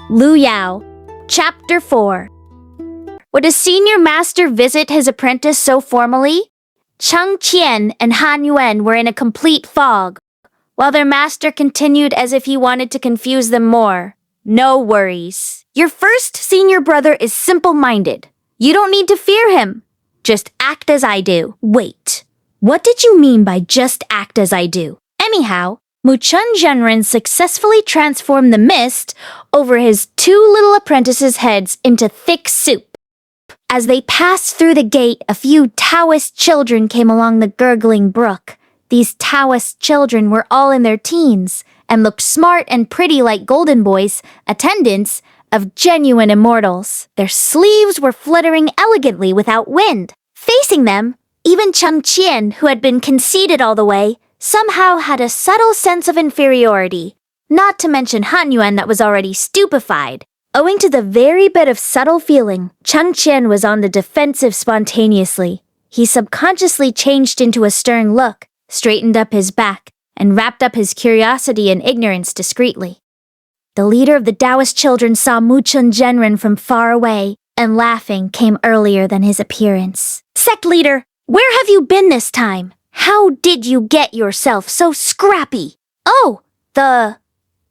Lu Yao. Chapter 4. Would a senior master visit his apprentice so formally? Chian and Han Yuan were in a complete fog, while their master continued as if he wanted to confuse them more. No worries. Your first senior brother is simple-minded. You don't need to fear him. Just act as I do. Wait, what did you mean by just act as I do? Anyhow, Chun Zhenren successfully transformed the mist over his two little apprentices' heads into thick soup. As they passed through the gate, a few Taoist children came along the gurgling brook. These Taoist children were all in their teens and looked smart and pretty like golden boys, attendants of genuine immortals. Their sleeves were fluttering elegantly without wind. Facing them, even Chian, who had been conceited all the way, somehow had a subtle sense of inferiority, not to mention Han Yuan that was already stupefied. Owing to the very bit of subtle feeling, Chian was on the defensive spontaneously. He subconsciously changed into a stern look, straightened up his back, and wrapped up his curiosity and ignorance discreetly. The leader of the Taoist children saw Chun Zhenren from far away, and laughing came earlier than his appearance. Sect leader, where have you been this time? How did you get yourself so scrappy? Oh,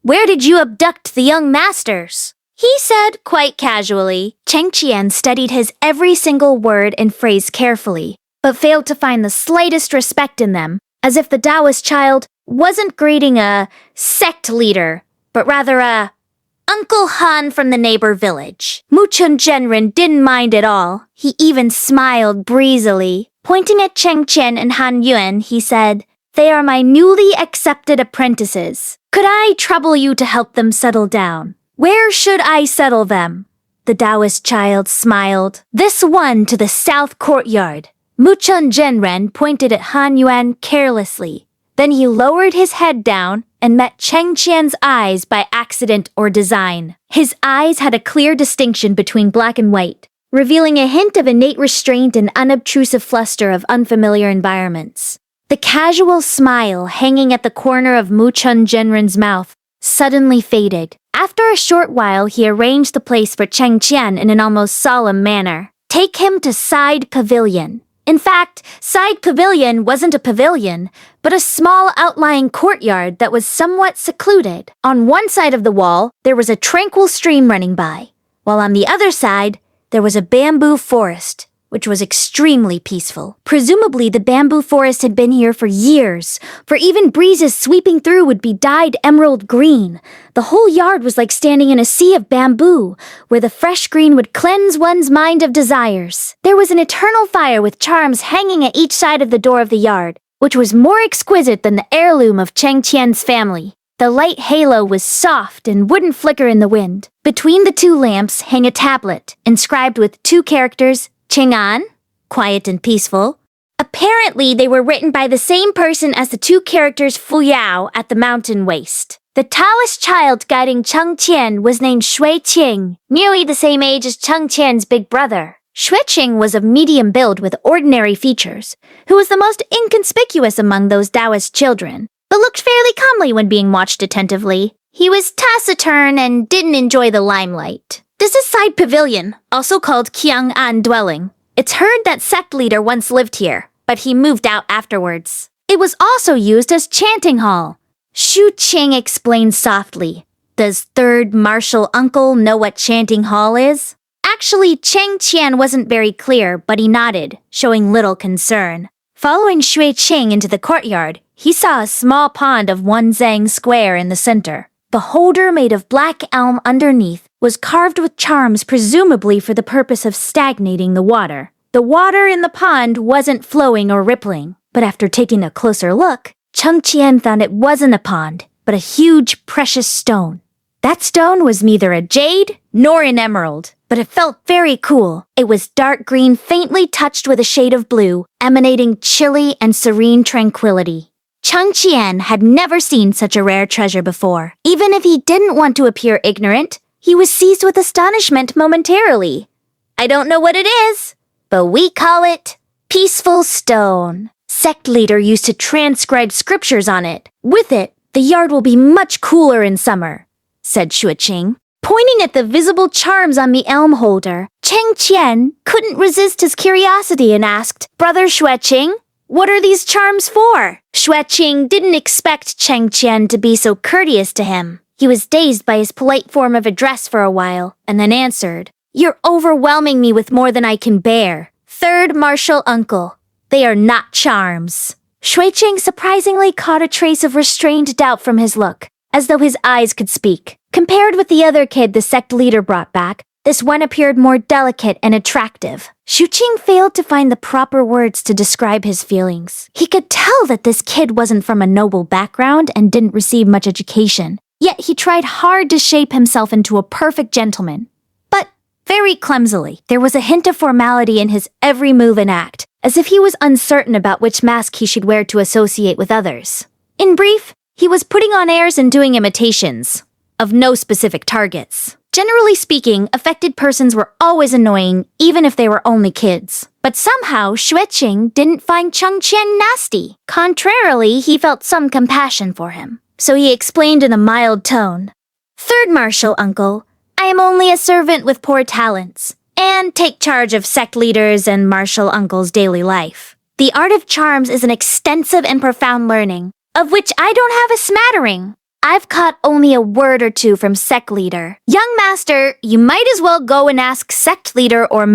where did you abduct the young masters? He said quite casually. Chian studied his every single word and phrase carefully, but failed to find the slightest respect in them, as if the Taoist child wasn't greeting a sect leader, but rather a Uncle Han from the neighbor village. Chun Zhenren didn't mind at all. He even smiled breezily. Pointing at Chian and Han Yuan, he said, "They are my newly accepted apprentices. Could I trouble you to help them settle down? Where should I settle them?" The Taoist child smiled. "This one to the south courtyard." Chun Zhenren pointed at Han Yuan carelessly. Then he lowered his head down and met Chian's eyes by accident or design. His eyes had a clear distinction between black and white, revealing a hint of innate restraint and unobtrusive fluster of unfamiliar environments. The casual smile hanging at the corner of Chun Zhenren's mouth suddenly faded. After a short while, he arranged the place for Chian in an almost solemn manner. "Take him to Side Pavilion." In fact, Side Pavilion wasn't a pavilion, but a small outlying courtyard that was somewhat secluded. On one side of the wall, there was a tranquil stream running by, while on the other side, there was a bamboo forest, which was extremely peaceful. Presumably, the bamboo forest had been here for years, for even breezes sweeping through would be dyed emerald green. The whole yard was like standing in a sea of bamboo, where the fresh green would cleanse one's mind of desires. There was an eternal fire with charms hanging at each side of the door of the yard, which was more exquisite than the heirloom of Chian's family. The light halo was soft and wouldn't flicker in the wind. Between the two lamps hang a tablet, inscribed with two characters, Chang'an, quiet and peaceful. Apparently, they were written by the same person as the two characters Fuyao at the mountain waste. The tallest child guiding Chian was named Qing, nearly the same age as Chian's big brother. Qing was of medium build with ordinary features, who was the most inconspicuous among those Taoist children, but looked fairly comely when being watched attentively. He was taciturn and didn't enjoy the limelight. This is Side Pavilion, also called Kiang'an Dwelling. It's heard that sect leader once lived here, but he moved out afterwards. It was also used as chanting hall. Qing explained softly. "Does Third Marshal Uncle know what chanting hall is?" Actually, Chian wasn't very clear, but he nodded, showing little concern. Following Qing into the courtyard, he saw a small pond of 1 square in the center. The holder made of black elm underneath was carved with charms presumably for the purpose of stagnating the water. The water in the pond wasn't flowing or rippling, but after taking a closer look, Chian found it wasn't a pond, but a huge precious stone. That stone was neither a jade nor an emerald, but it felt very cool. It was dark green, faintly touched with a shade of blue, emanating chilly and serene tranquility. Chian had never seen such a rare treasure before. Even if he didn't want to appear ignorant, he was seized with astonishment momentarily. "I don't know what it is, but we call it Peaceful Stone. Sect leader used to transcribe scriptures on it. With it, the yard will be much cooler in summer," said Qing. Pointing at the visible charms on the elm holder, Cheng Qian couldn't resist his curiosity and asked, "Brother Xueqing, what are these charms for?" Xueqing didn't expect Cheng Qian to be so courteous to him. He was dazed by his polite form of address for a while, and then answered, "You're overwhelming me with more than I can bear. Third Marshal uncle, they are not charms." Xueqing surprisingly caught a trace of restrained doubt from his look, as though his eyes could speak. Compared with the other kid the sect leader brought back, this one appeared more delicate and attractive. Xueqing failed to find the proper words to describe his feelings. He could tell that this kid wasn't from a noble background and didn't receive much education. Yet he tried hard to shape himself into a perfect gentleman. But very clumsily, there was a hint of formality in his every move and act, as if he was uncertain about which mask he should wear to associate with others. In brief, he was putting on airs and doing imitations of no specific targets. Generally speaking, affected persons were always annoying, even if they were only kids. But somehow, Xueqing didn't find Cheng Qian nasty. Contrarily, he felt some compassion for him. So he explained in a mild tone, "Third Marshal uncle, I am only a servant with poor talents, and take charge of sect leaders and Marshal uncle's daily life. The art of charms is an extensive and profound learning, of which I don't have a smattering. I've caught only a word or two from sect leader. Young master, you might as well go and ask sect leader or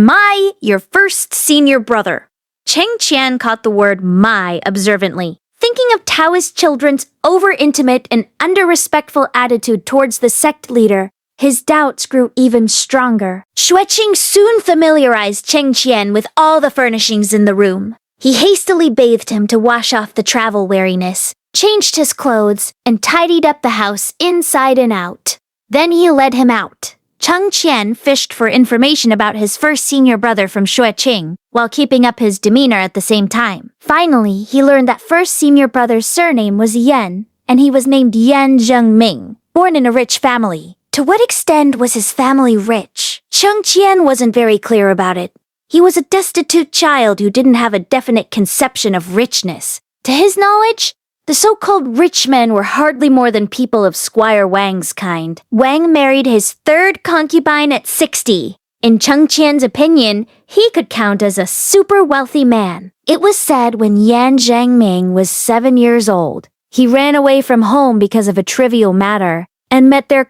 your first senior brother." Cheng Qian caught the word "my" observantly, thinking of Taoist children's over-intimate and under-respectful attitude towards the sect leader. His doubts grew even stronger. Xueqing soon familiarized Cheng Qian with all the furnishings in the room. He hastily bathed him to wash off the travel weariness, changed his clothes, and tidied up the house inside and out. Then he led him out. Cheng Qian fished for information about his first senior brother from Xueqing, while keeping up his demeanor at the same time. Finally, he learned that first senior brother's surname was Yan, and he was named Yan Zhengming, born in a rich family. To what extent was his family rich? Cheng Qian wasn't very clear about it. He was a destitute child who didn't have a definite conception of richness. To his knowledge, the so-called rich men were hardly more than people of Squire Wang's kind. Wang married his third concubine at 60. In Cheng Qian's opinion, he could count as a super wealthy man. It was said when Yan Zhengming was 7 years old, he ran away from home because of a trivial matter and met their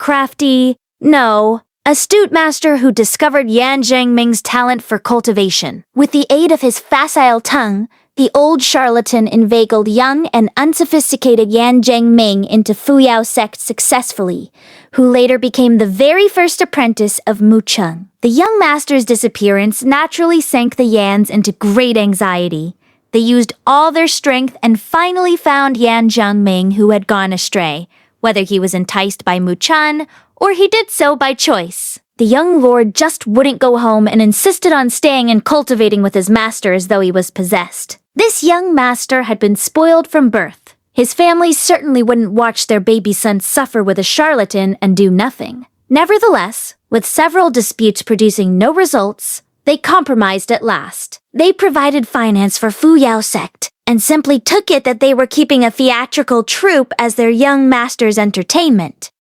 astute master who discovered Yan Zhengming's talent for cultivation. With the aid of his facile tongue, the old charlatan inveigled young and unsophisticated Yan Zhengming into Fuyao Sect successfully, who later became the very first apprentice of Mu Cheng. The young master's disappearance naturally sank the Yans into great anxiety. They used all their strength and finally found Yan Zhengming, who had gone astray, whether he was enticed by Mu Chun or he did so by choice. The young lord just wouldn't go home and insisted on staying and cultivating with his master as though he was possessed. This young master had been spoiled from birth. His family certainly wouldn't watch their baby son suffer with a charlatan and do nothing. Nevertheless, with several disputes producing no results, they compromised at last. They provided finance for Fuyao Sect and simply took it that they were keeping a theatrical troupe as their young master's entertainment.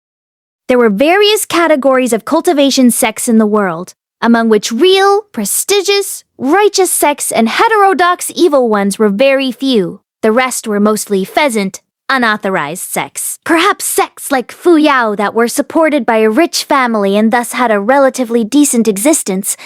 There were various categories of cultivation sects in the world, among which real, prestigious, righteous sects and heterodox evil ones were very few. The rest were mostly pheasant, unauthorized sects. Perhaps sects like Fuyao that were supported by a rich family and thus had a relatively decent existence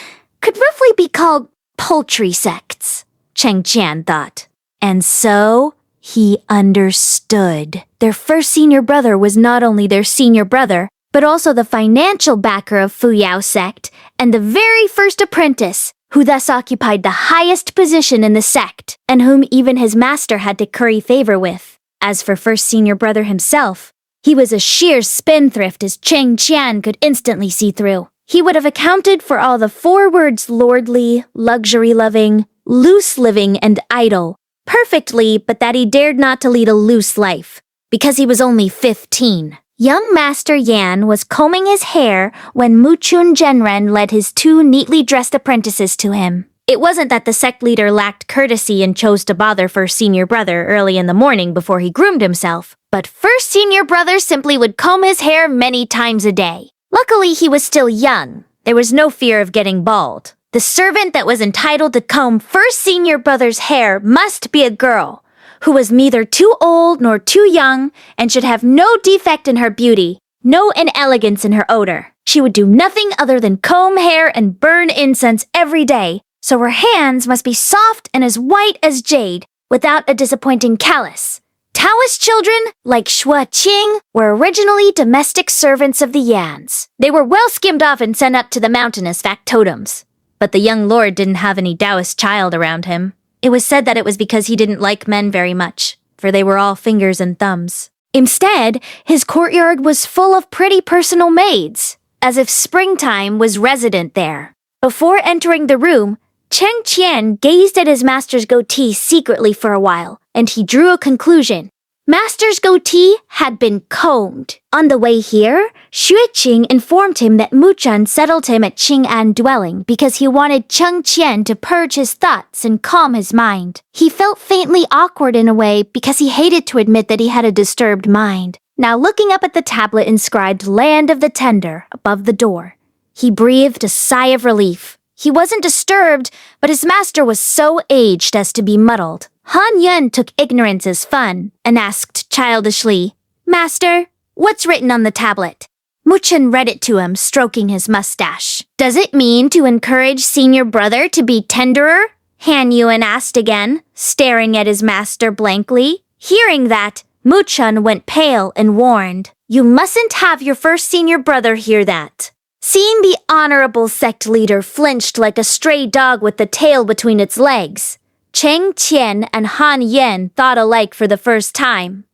could roughly be called poultry sects, Cheng Qian thought. And so he understood. Their first senior brother was not only their senior brother, but also the financial backer of Fuyao Sect and the very first apprentice, who thus occupied the highest position in the sect, and whom even his master had to curry favor with. As for first senior brother himself, he was a sheer spendthrift as Cheng Qian could instantly see through. He would have accounted for all the 4 words lordly, luxury-loving, loose-living, and idle perfectly, but that he dared not to lead a loose life, because he was only 15. Young Master Yan was combing his hair when Mu Chun Zhenren led his 2 neatly dressed apprentices to him. It wasn't that the sect leader lacked courtesy and chose to bother first senior brother early in the morning before he groomed himself, but first senior brother simply would comb his hair many times a day. Luckily, he was still young. There was no fear of getting bald. The servant that was entitled to comb first senior brother's hair must be a girl who was neither too old nor too young and should have no defect in her beauty, no inelegance in her odor. She would do nothing other than comb hair and burn incense every day, so her hands must be soft and as white as jade, without a disappointing callus. Taoist children, like Shua Qing, were originally domestic servants of the Yans. They were well skimmed off and sent up to the mountain as factotums. But the young lord didn't have any Taoist child around him. It was said that it was because he didn't like men very much, for they were all fingers and thumbs. Instead, his courtyard was full of pretty personal maids, as if springtime was resident there. Before entering the room, Cheng Qian gazed at his master's goatee secretly for a while, and he drew a conclusion. Master's goatee had been combed. On the way here, Xue Qing informed him that Mu Chun settled him at Qing'an dwelling because he wanted Cheng Qian to purge his thoughts and calm his mind. He felt faintly awkward in a way because he hated to admit that he had a disturbed mind. Now looking up at the tablet inscribed Land of the Tender above the door, he breathed a sigh of relief. He wasn't disturbed, but his master was so aged as to be muddled. Han Yun took ignorance as fun and asked childishly, "Master, what's written on the tablet?" Mu Chun read it to him, stroking his mustache. "Does it mean to encourage senior brother to be tenderer?" Han Yun asked again, staring at his master blankly. Hearing that, Mu Chun went pale and warned, "You mustn't have your first senior brother hear that." Seeing the honorable sect leader flinched like a stray dog with the tail between its legs, Cheng Qian and Han Yen thought alike for the first time.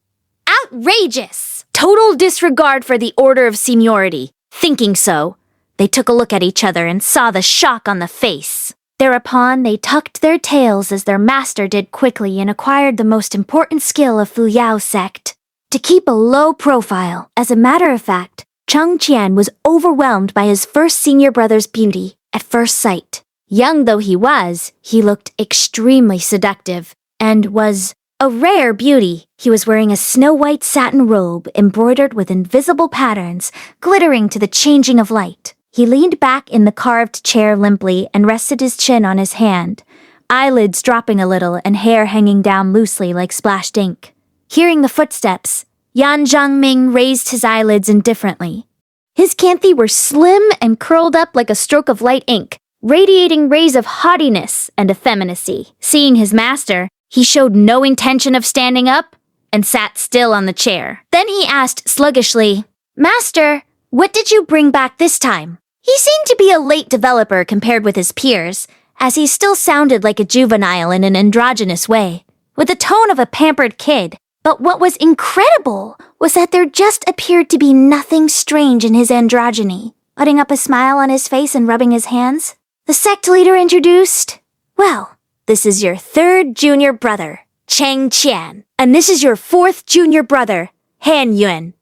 Outrageous! Total disregard for the order of seniority. Thinking so, they took a look at each other and saw the shock on the face. Thereupon, they tucked their tails as their master did quickly and acquired the most important skill of Fuyao Sect. To keep a low profile, as a matter of fact, Cheng Qian was overwhelmed by his first senior brother's beauty at first sight. Young though he was, he looked extremely seductive and was a rare beauty. He was wearing a snow-white satin robe embroidered with invisible patterns, glittering to the changing of light. He leaned back in the carved chair limply and rested his chin on his hand, eyelids dropping a little and hair hanging down loosely like splashed ink. Hearing the footsteps, Yan Zhangming raised his eyelids indifferently. His canthi were slim and curled up like a stroke of light ink, radiating rays of haughtiness and effeminacy. Seeing his master, he showed no intention of standing up and sat still on the chair. Then he asked sluggishly, "Master, what did you bring back this time?" He seemed to be a late developer compared with his peers, as he still sounded like a juvenile in an androgynous way, with the tone of a pampered kid. But what was incredible was that there just appeared to be nothing strange in his androgyny. Putting up a smile on his face and rubbing his hands, the sect leader introduced, "Well, this is your third junior brother, Cheng Qian, and this is your fourth junior brother, Han Yun.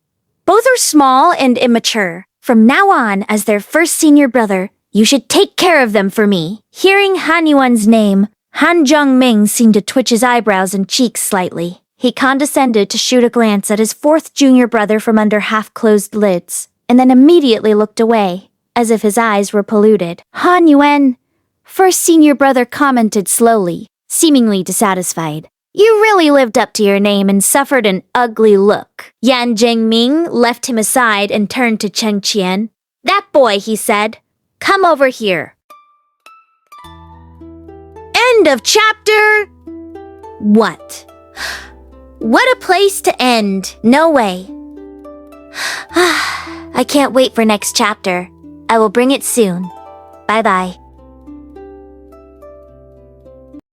Both are small and immature. From now on, as their first senior brother, you should take care of them for me." Hearing Han Yuan's name, Han Zhongming seemed to twitch his eyebrows and cheeks slightly. He condescended to shoot a glance at his fourth junior brother from under half-closed lids, and then immediately looked away, as if his eyes were polluted. "Han Yuan," first senior brother commented slowly, seemingly dissatisfied. "You really lived up to your name and suffered an ugly look." Yan Zhengming left him aside and turned to Cheng Qian. "That boy," he said, "come over here." End of chapter. What? What a place to end. No way. I can't wait for next chapter. I will bring it soon. Bye-bye.